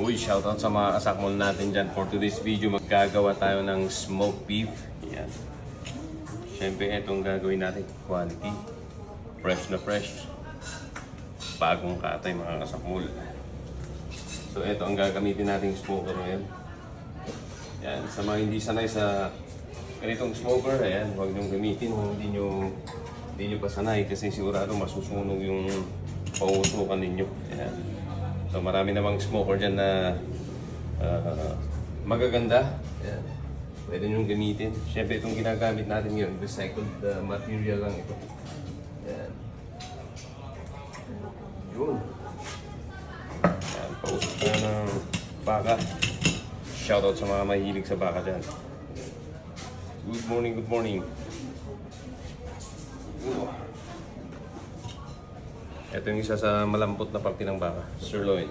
Uy, shoutout sa mga kasakmol natin dyan. For today's video, maggagawa tayo ng smoked beef. Yan. Siyempre, itong gagawin natin. Quality. Fresh na fresh. Bagong katay mga kasakmol. So, ito ang gagamitin nating smoker ngayon. Yan. Sa mga hindi sanay sa ganitong smoker, ayan, huwag niyong gamitin kung hindi nyo pa sanay kasi sigurado masusunog yung pausukan ninyo. Ayan. So marami namang smoker dyan na magaganda. Ayan. Pwede nyo gamitin. Siyempre itong ginagamit natin ngayon, recycled material lang ito. Ayan. Yun. Ayan, pausok na ng baka. Shoutout sa mga mahilig sa baka dyan. Good morning, good morning. Ito yung isa sa malambot na parte ng baka, sirloin.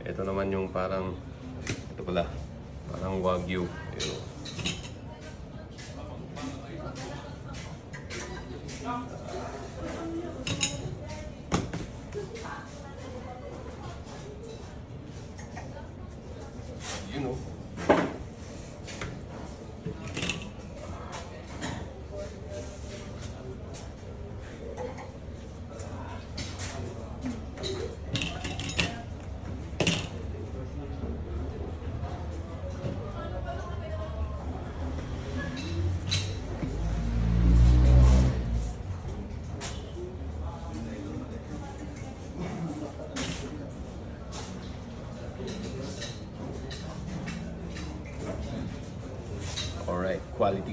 Ito naman yung parang, ito pala, parang wagyu. Yun. You know. Alright, quality